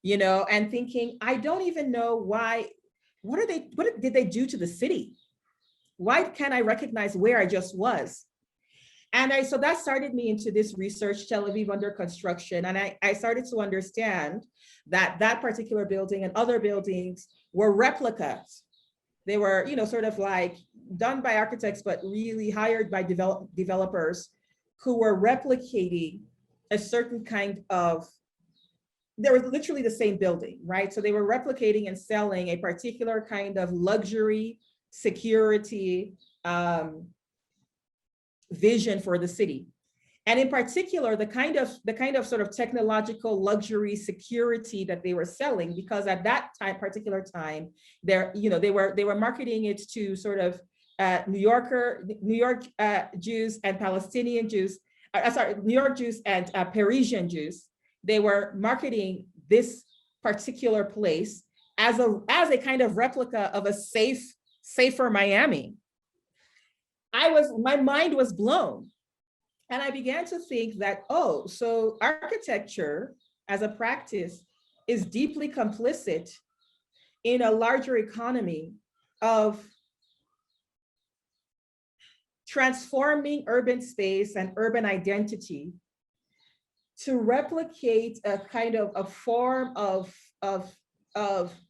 and thinking, I don't even know why, what did they do to the city? Why can't I recognize where I just was? And so that started me into this research, Tel Aviv Under Construction. And I started to understand that particular building and other buildings were replicas. They were, sort of like done by architects, but really hired by developers who were replicating a certain kind of, they were literally the same building, right? So they were replicating and selling a particular kind of luxury, security, vision for the city. And in particular, the kind of sort of technological luxury security that they were selling, because at that particular time, they were marketing it to sort of New York Jews and Palestinian Jews, New York Jews and Parisian Jews. They were marketing this particular place as a kind of replica of a safer Miami. My mind was blown. And I began to think that, so architecture as a practice is deeply complicit in a larger economy of transforming urban space and urban identity to replicate a kind of a form of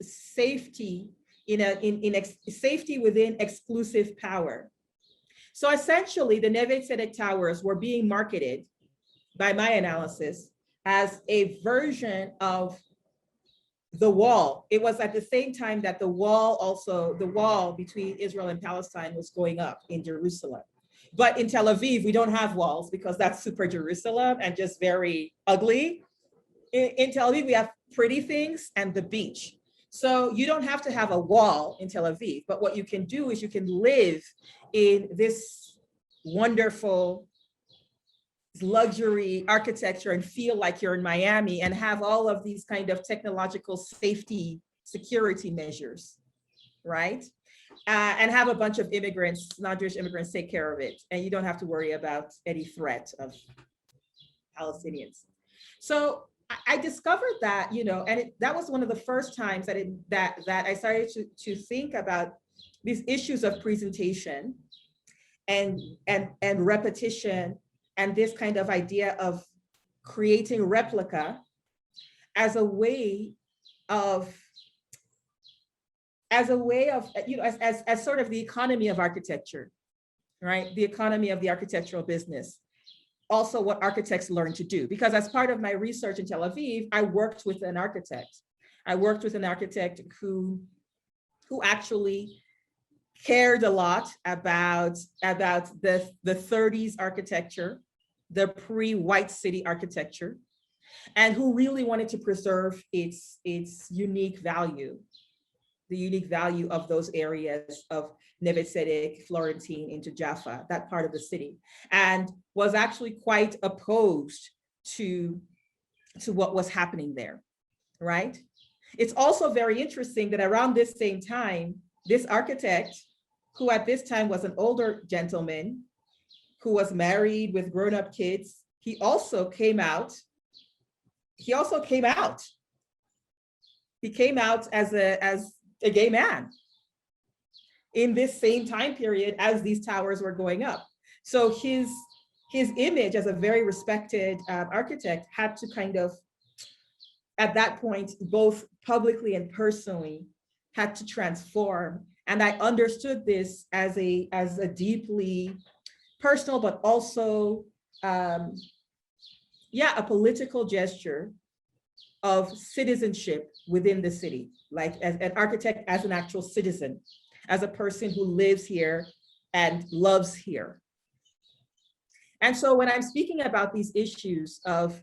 safety safety within exclusive power. So essentially, the Neve Tzedek towers were being marketed, by my analysis, as a version of the wall. It was at the same time that the wall between Israel and Palestine was going up in Jerusalem. But in Tel Aviv, we don't have walls because that's super Jerusalem and just very ugly. In Tel Aviv, we have pretty things and the beach. So you don't have to have a wall in Tel Aviv, but what you can do is you can live in this wonderful luxury architecture and feel like you're in Miami and have all of these kind of technological safety security measures, right? And have a bunch of immigrants, non-Jewish immigrants, take care of it. And you don't have to worry about any threat of Palestinians. So I discovered that, you know, and that was one of the first times that I started to think about these issues of presentation and repetition, and this kind of idea of creating replica as a way of, you know, as sort of the economy of architecture, right? The economy of the architectural business. Also what architects learn to do. Because as part of my research in Tel Aviv, I worked with an architect. I worked with an architect who actually cared a lot about the 30s architecture, the pre-white city architecture, and who really wanted to preserve its unique value, the unique value of those areas of Neve Tzedek, Florentine into Jaffa, that part of the city, and was actually quite opposed to what was happening there, right? It's also very interesting that around this same time, this architect, who at this time was an older gentleman, who was married with grown-up kids, he also came out. He came out as a gay man in this same time period as these towers were going up. So his image as a very respected architect had to kind of, at that point, both publicly and personally, had to transform. And I understood this as a deeply personal, but also, a political gesture of citizenship within the city, like as an architect, as an actual citizen, as a person who lives here and loves here. And so when I'm speaking about these issues so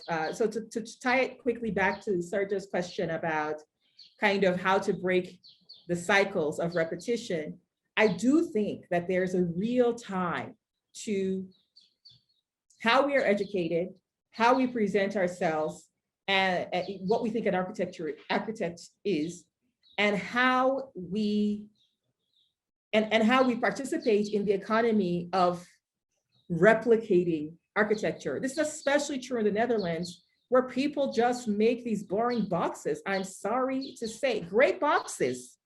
to tie it quickly back to Sergio's question about kind of how to break the cycles of repetition, I do think that there's a real time to how we are educated, how we present ourselves, and what we think an architect is, and how we participate in the economy of replicating architecture. This is especially true in the Netherlands, where people just make these boring boxes. I'm sorry to say, great boxes.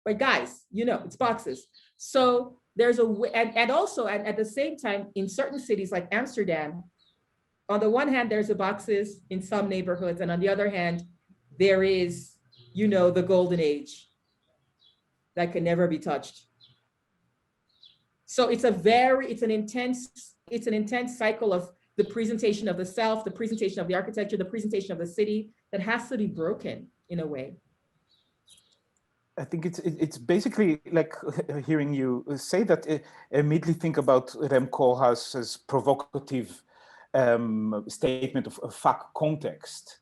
But guys, you know, it's boxes. So there's a way, and also, and at the same time, in certain cities like Amsterdam, on the one hand, there's the boxes in some neighborhoods, and on the other hand, there is, you know, the golden age that can never be touched. So it's an intense cycle of the presentation of the self, the presentation of the architecture, the presentation of the city that has to be broken in a way. I think it's basically like hearing you say that, immediately think about Rem Koolhaas's provocative statement of fuck context.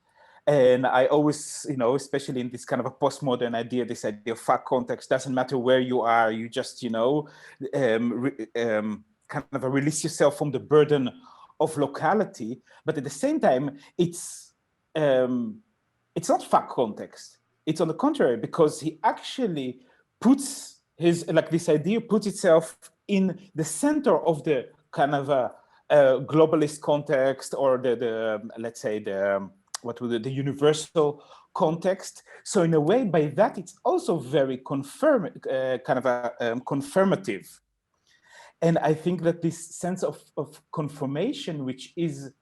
And I always, you know, especially in this kind of a postmodern idea, this idea of fuck context, doesn't matter where you are, you just, you know, kind of release yourself from the burden of locality. But at the same time, it's not fuck context. It's on the contrary, because he actually puts this idea puts itself in the center of the kind of a globalist context, or let's say the universal context. So in a way, by that, it's also very confirmative. And I think that this sense of confirmation, which is,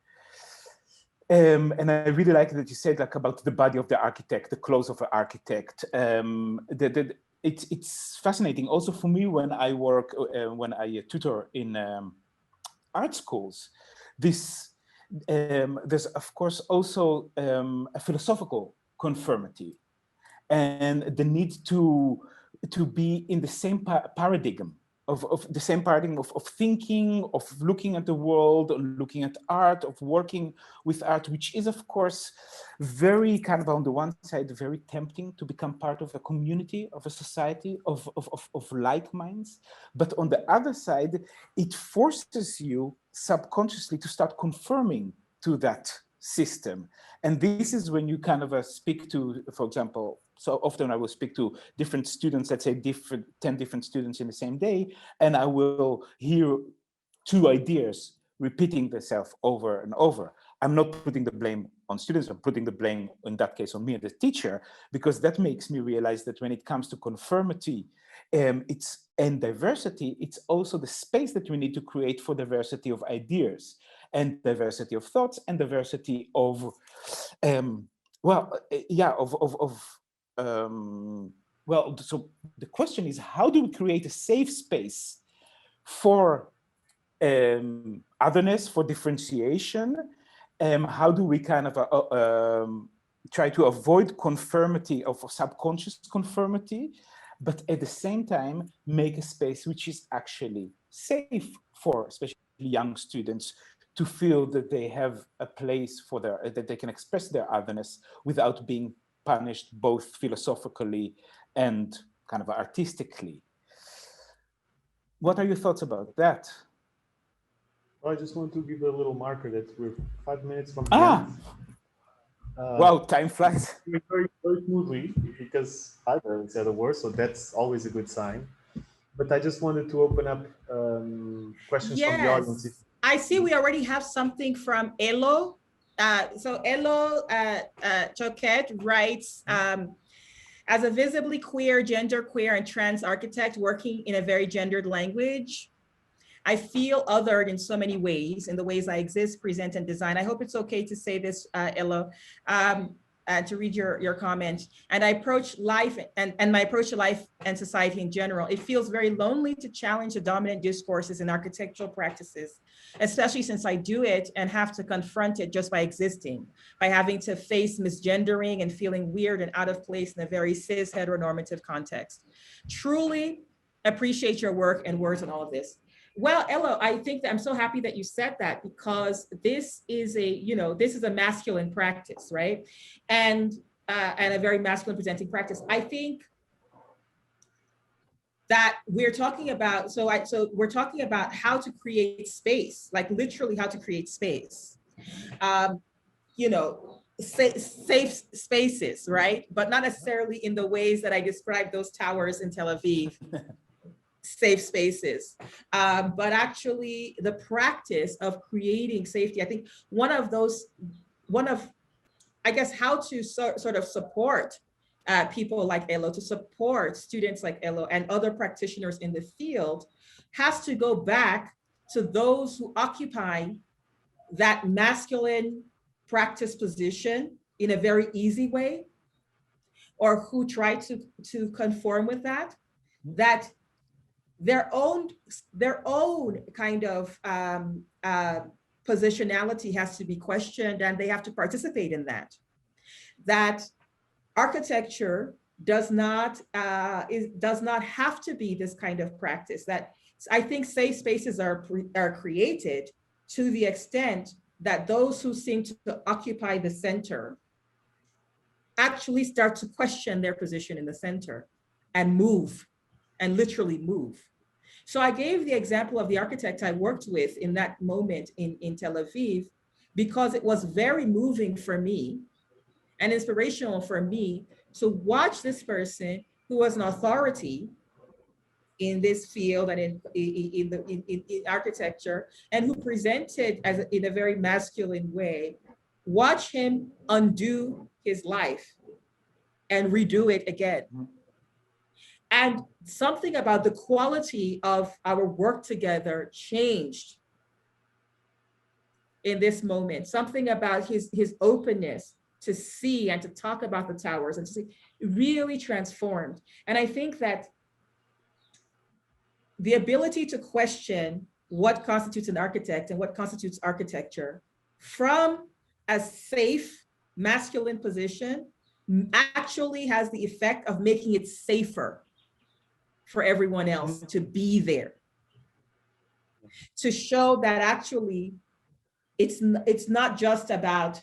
and I really like that you said like about the body of the architect, the clothes of an architect. It's fascinating also for me when I work, when I tutor in art schools. There's of course also a philosophical conformity and the need to be in the same paradigm of the same paradigm of thinking, of looking at the world, looking at art, of working with art, which is, of course, very kind of on the one side, very tempting to become part of a community, of a society of like minds. But on the other side, it forces you subconsciously to start conforming to that system. And this is when you kind of speak to, for example, so often I will speak to different students, let's say 10 different students in the same day, and I will hear two ideas repeating themselves over and over. I'm not putting the blame on students, I'm putting the blame, in that case, on me as a teacher, because that makes me realize that when it comes to conformity and diversity, it's also the space that we need to create for diversity of ideas and diversity of thoughts and diversity of, so the question is, how do we create a safe space for otherness, for differentiation? How do we kind of try to avoid conformity of subconscious conformity, but at the same time, make a space which is actually safe for especially young students to feel that they have a place for that they can express their otherness without being punished both philosophically and kind of artistically. What are your thoughts about that? Well, I just want to give a little marker that we're 5 minutes from the end. Wow, time flies. Very, very smoothly, because I haven't said a word, so that's always a good sign. But I just wanted to open up questions from the audience. I see we already have something from Elo. So Elo Choquet writes, as a visibly queer, genderqueer, and trans architect working in a very gendered language, I feel othered in so many ways, in the ways I exist, present, and design. I hope it's okay to say this, Elo, to read your comment. And I approach life and my approach to life and society in general. It feels very lonely to challenge the dominant discourses in architectural practices, especially since I do it and have to confront it just by existing, by having to face misgendering and feeling weird and out of place in a very cis heteronormative context. Truly appreciate your work and words on all of this. Well, Elo, I think that I'm so happy that you said that, because this is a masculine practice, right? And a very masculine presenting practice. I think that we're talking about, so we're talking about how to create space, like literally how to create space. Safe spaces, right? But not necessarily in the ways that I described those towers in Tel Aviv. Safe spaces, but actually the practice of creating safety. I think I guess how to sort of support people like Elo, to support students like Elo and other practitioners in the field, has to go back to those who occupy that masculine practice position in a very easy way, or who try to conform with that their own kind of positionality has to be questioned, and they have to participate in that. That architecture does not have to be this kind of practice. That I think safe spaces are created to the extent that those who seem to occupy the center actually start to question their position in the center and move, and literally move. So I gave the example of the architect I worked with in that moment in Tel Aviv, because it was very moving for me and inspirational for me to watch this person who was an authority in this field and in architecture, and who presented in a very masculine way, watch him undo his life and redo it again. And something about the quality of our work together changed in this moment. Something about his openness to see and to talk about the towers and to see, really transformed. And I think that the ability to question what constitutes an architect and what constitutes architecture from a safe masculine position actually has the effect of making it safer for everyone else to be there. to show that actually it's not just about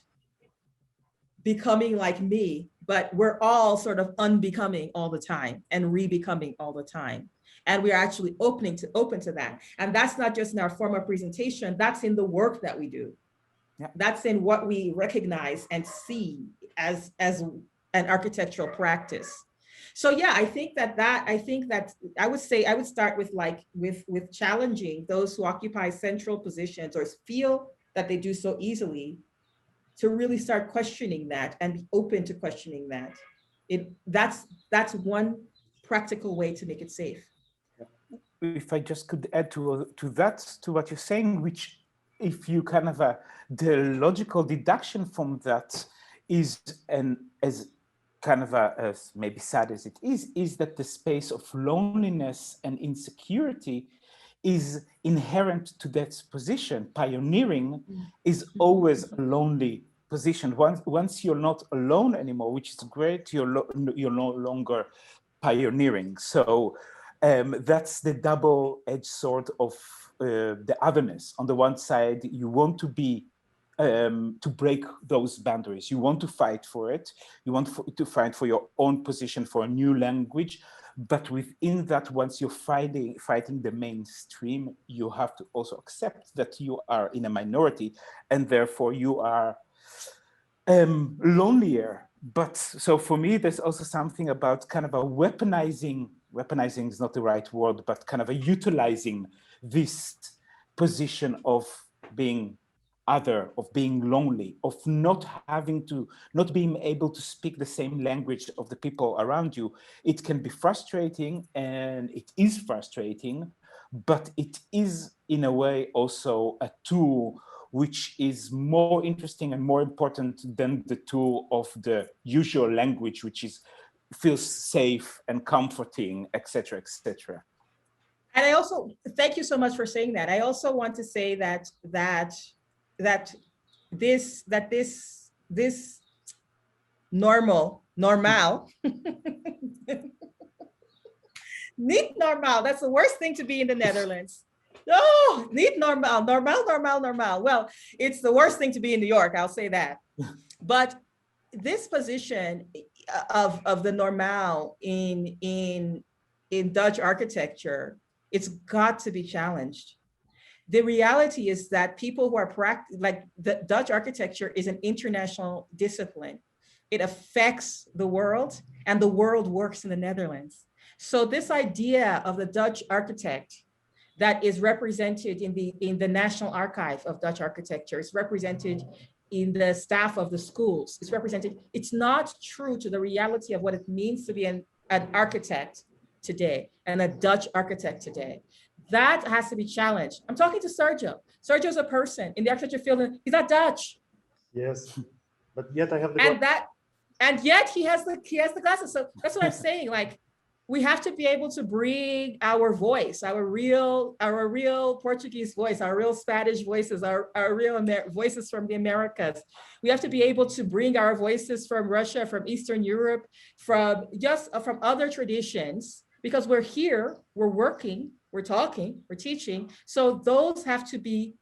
becoming like me, but we're all sort of unbecoming all the time and re-becoming all the time. And we're actually open to that. And that's not just in our form of presentation, that's in the work that we do. Yeah. That's in what we recognize and see as an architectural practice. So yeah, I think that I would say I would start with with challenging those who occupy central positions or feel that they do so easily, to really start questioning that and be open to questioning that. That's one practical way to make it safe. If I just could add to that, to what you're saying, which if you kind of the logical deduction from that is, and as kind of as maybe sad as it is that the space of loneliness and insecurity is inherent to that position. Pioneering is always a lonely position. Once you're not alone anymore, which is great, you're no longer pioneering. So that's the double-edged sword of the otherness. On the one side, you want to be to break those boundaries. You want to fight for it. You want to fight for your own position, for a new language. But within that, once you're fighting the mainstream, you have to also accept that you are in a minority, and therefore you are lonelier. But so for me, there's also something about kind of a weaponizing is not the right word, but kind of a utilizing this position of being other, of being lonely, of not being able to speak the same language of the people around you. It can be frustrating, and it is frustrating, but it is in a way also a tool which is more interesting and more important than the tool of the usual language, which feels safe and comforting, etc., etc. And I also, thank you so much for saying that. I also want to say that this normal, niet normal, that's the worst thing to be in the Netherlands. Oh, niet normal. Well, it's the worst thing to be in New York, I'll say that. But this position of the normaal in Dutch architecture, it's got to be challenged. The reality is that people who are the Dutch architecture is an international discipline. It affects the world, and the world works in the Netherlands. So this idea of the Dutch architect that is represented in the National Archive of Dutch Architecture, is represented in the staff of the schools, it's represented, it's not true to the reality of what it means to be an architect today and a Dutch architect today. That has to be challenged. I'm talking to Sergio. Sergio's a person in the architecture field, and he's not Dutch. Yes, but yet I have the and yet he has the glasses. So that's what I'm saying. Like, we have to be able to bring our voice, our real Portuguese voice, our real Spanish voices, our real voices from the Americas. We have to be able to bring our voices from Russia, from Eastern Europe, from other traditions, because we're here, we're working, we're talking, we're teaching. So those have to be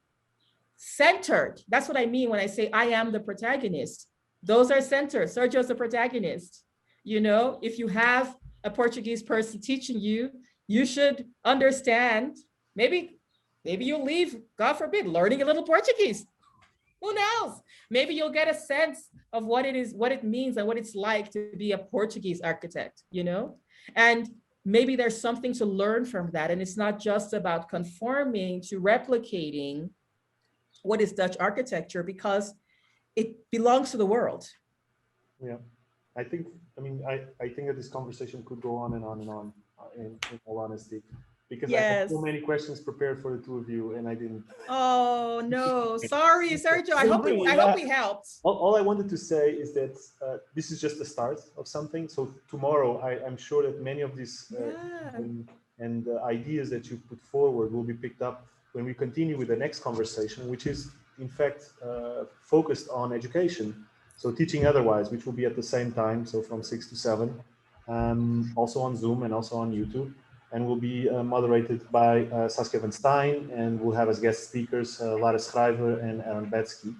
centered. That's what I mean when I say I am the protagonist. Those are centered. Sergio's the protagonist. You know, if you have a Portuguese person teaching you, you should understand, maybe you'll leave, God forbid, learning a little Portuguese. Who knows? Maybe you'll get a sense of what it means and what it's like to be a Portuguese architect, you know? And maybe there's something to learn from that. And it's not just about conforming to replicating what is Dutch architecture, because it belongs to the world. Yeah. I think that this conversation could go on and on and on, in all honesty, because yes. I have so many questions prepared for the two of you, and I didn't. Oh no, sorry, Sergio. I hope we helped. All I wanted to say is that this is just the start of something. So tomorrow, I'm sure that many of these and ideas that you put forward will be picked up when we continue with the next conversation, which is in fact focused on education. So teaching otherwise, which will be at the same time, so from 6 to 7, also on Zoom and also on YouTube. and will be moderated by Saskia van Stein, and we'll have as guest speakers Lara Schrijver and Aaron Betsky.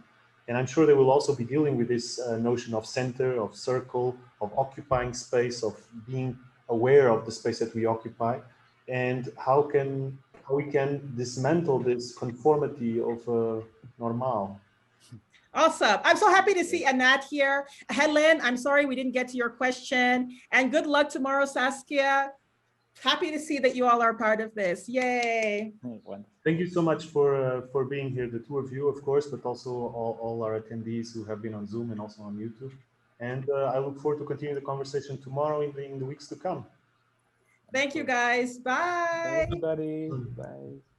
And I'm sure they will also be dealing with this notion of center, of circle, of occupying space, of being aware of the space that we occupy, and how we can dismantle this conformity of normal. Awesome. I'm so happy to see Anat here. Helen, I'm sorry we didn't get to your question. And good luck tomorrow, Saskia. Happy to see that you all are part of this. Yay. Thank you so much for being here, the two of you, of course, but also all our attendees who have been on Zoom and also on YouTube. And I look forward to continue the conversation tomorrow in the weeks to come. Thank you, guys. Bye. Bye, everybody. Bye.